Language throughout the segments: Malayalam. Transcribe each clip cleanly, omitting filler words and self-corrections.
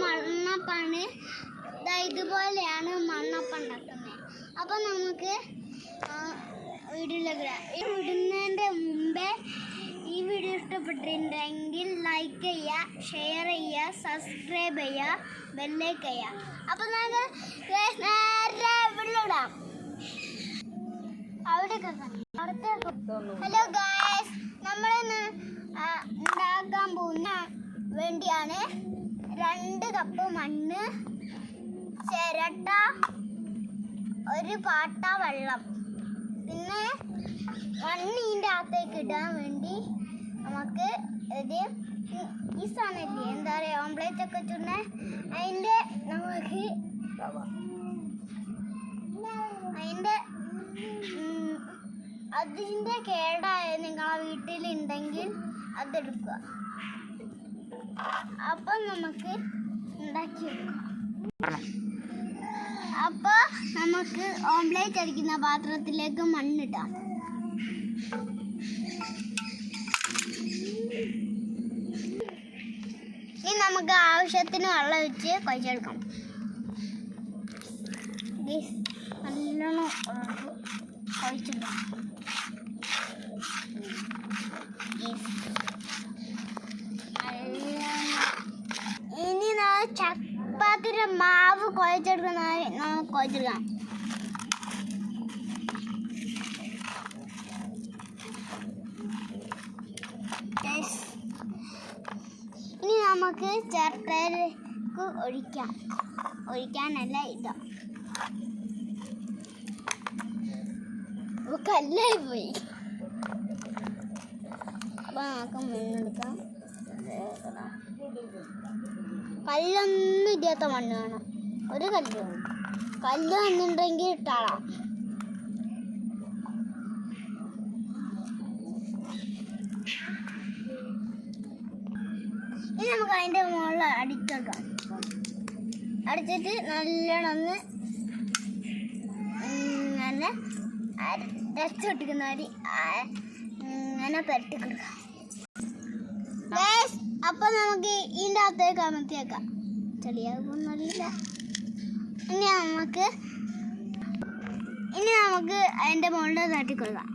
മണ്ണപ്പാണ്. ഇതുപോലെയാണ് മണ്ണപ്പം ഉണ്ടാക്കുന്നത്. അപ്പം നമുക്ക് വീഡിയോയിലേക്ക് വിടുന്നതിൻ്റെ മുമ്പേ ഈ വീഡിയോ ഇഷ്ടപ്പെട്ടിട്ടുണ്ടെങ്കിൽ ലൈക്ക് ചെയ്യുക, ഷെയർ ചെയ്യുക, സബ്സ്ക്രൈബ് ചെയ്യുക, ബെല്ലൈക്ക് ചെയ്യുക. അപ്പം നമുക്ക് നേരെ വീട്ടിലിടാം. ഹലോ ഗായ്സ്, നമ്മളിന്ന് ഉണ്ടാക്കാൻ പോകുന്ന വേണ്ടിയാണ് 2 കപ്പ് മണ്ണ്, ചിരട്ട, ഒരു പാട്ട വെള്ളം. പിന്നെ മണ്ണിൻ്റെ അകത്തേക്ക് ഇടാൻ വേണ്ടി നമുക്ക് ഈ സാധനമില്ലേ, എന്താ പറയുക, ഓംപ്ലേറ്റ് ഒക്കെ ചുണ്ണ, അതിൻ്റെ അതിൻ്റെ കേടായ നിങ്ങളെ വീട്ടിലുണ്ടെങ്കിൽ അതെടുക്കുക. അപ്പം നമുക്ക് ഉണ്ടാക്കിയെടുക്കാം. അപ്പോൾ നമുക്ക് ഓംപ്ലേറ്റ് അടിക്കുന്ന പാത്രത്തിലേക്ക് മണ്ണിടാം. ഇനി നമുക്ക് ആവശ്യത്തിന് വെള്ളം ഒഴിച്ച് കുഴച്ചെടുക്കാം. നല്ലോണം കുഴച്ചെടുക്കാം. ഇനി ചപ്പാത്തിയുടെ മാവ് കുഴച്ചെടുക്കുന്ന നമുക്ക് കുഴച്ചെടുക്കാം. ഇനി നമുക്ക് ചിരട്ടയിലേക്ക് ഒഴിക്കാനല്ല ഇതാ കല്ലായി പോയി. അപ്പൊ നമുക്ക് മണ്ണെടുക്കാം. കല്ലൊന്നും ഇല്ലാത്ത മണ്ണ് വേണം. ഒരു കല്ല് വന്നിട്ടുണ്ടെങ്കിൽ ഇട്ടാളാം. ഇനി നമുക്ക് അതിൻ്റെ മുകളിൽ അടിച്ചെടുക്കാം. അടിച്ചിട്ട് നല്ലോണം ഒന്ന് ഇങ്ങനെ രച്ച് പൊട്ടിക്കുന്ന മാതിരി ഇങ്ങനെ പരട്ടി കൊടുക്കാം. അപ്പൊ നമുക്ക് ഇതിൻ്റെ അകത്തേക്ക് അമർത്തിയേക്കാം. ചെടിയാകുന്നില്ല. ഇനി നമുക്ക് അതിൻ്റെ മുകളിൽ തട്ടിക്കൊടുക്കാം.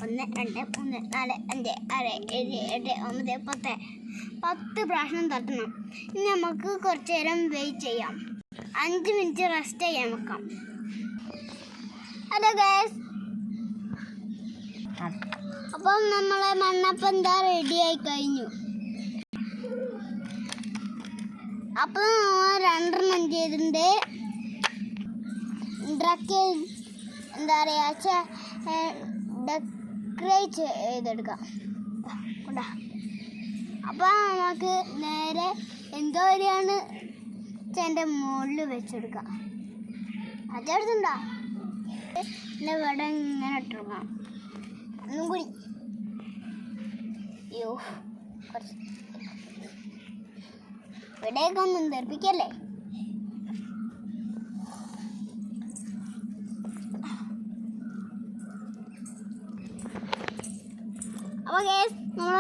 1 2 3 4 5 6 7 8 9 10 പ്രാവശ്യം തട്ടണം. ഇനി നമുക്ക് കുറച്ച് നേരം വെയിറ്റ് ചെയ്യാം. 5 മിനിറ്റ് റെസ്റ്റ് ചെയ്യാൻ വെക്കാം. ഹലോ ഗൈസ്, അപ്പം നമ്മളെ മണ്ണപ്പം എന്താ റെഡിയായി കഴിഞ്ഞു. അപ്പം 2 ചെയ്തിട്ടുണ്ട്. എന്താ പറയുക, ഡെക്കറേറ്റ് ചെയ്തെടുക്കാം. അപ്പം നമുക്ക് നേരെ എന്തോ വരെയാണ് എൻ്റെ മുകളിൽ വെച്ചെടുക്കാം. അതെടുത്തുണ്ടോ പിന്നെ ഇവിടെ ഇങ്ങനെ ഇട്ടെടുക്കണം. ഒന്നും കൂടി. അയ്യോ, കുറച്ച് ഇവിടെയൊക്കെ ഒന്നും തെറിപ്പിക്കല്ലേ. അപ്പോൾ ഗൈസ്, നമ്മൾ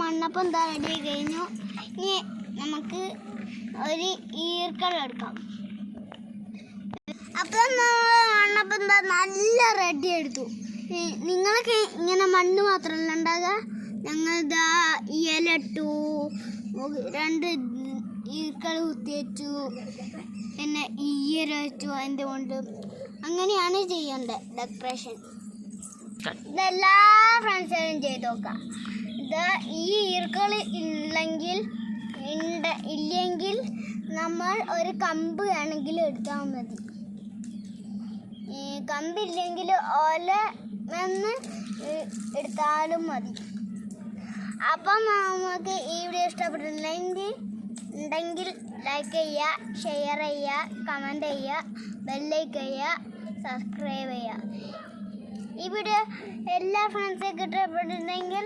മണ്ണപ്പം എന്താ റെഡി ആയി കഴിഞ്ഞു. ഇനി നമുക്ക് ഒരു ഈർക്കളം എടുക്കാം. അപ്പം മണ്ണപ്പം എന്താ നല്ല റെഡി എടുത്തു. നിങ്ങളൊക്കെ ഇങ്ങനെ മണ്ണ് മാത്രമല്ല ഉണ്ടാകുക. ഞങ്ങളിതാ ഇല ഇട്ടു, 2 ഈർക്കൾ കുത്തി വെച്ചു, പിന്നെ ഈര വെച്ചു. അതിൻ്റെ കൊണ്ട് അങ്ങനെയാണ് ചെയ്യേണ്ടത് ഡെക്കറേഷൻ. ഇതെല്ലാ ഫ്രണ്ട്സും ചെയ്ത് നോക്കാം. ഇത് ഈ ഈർക്കൾ ഇല്ലെങ്കിൽ നമ്മൾ ഒരു കമ്പ് വേണമെങ്കിൽ എടുത്താൽ മതി. ഈ കമ്പില്ലെങ്കിൽ ഓല എന്ന് എടുത്താലും മതി. അപ്പം നമുക്ക് ഈ വീഡിയോ ഇഷ്ടപ്പെട്ടിട്ടുണ്ടെങ്കിൽ ലൈക്ക് ചെയ്യുക, ഷെയർ ചെയ്യുക, കമൻറ്റ് ചെയ്യുക, ബെല്ലൈക്ക് ചെയ്യുക, സബ്സ്ക്രൈബ് ചെയ്യുക. ഈ വീഡിയോ എല്ലാ ഫ്രണ്ട്സൊക്കെ ഇഷ്ടപ്പെട്ടിട്ടുണ്ടെങ്കിൽ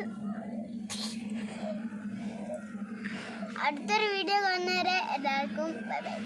അടുത്തൊരു വീഡിയോ കാണുന്നവരെ എല്ലാവർക്കും ബൈ ബൈ.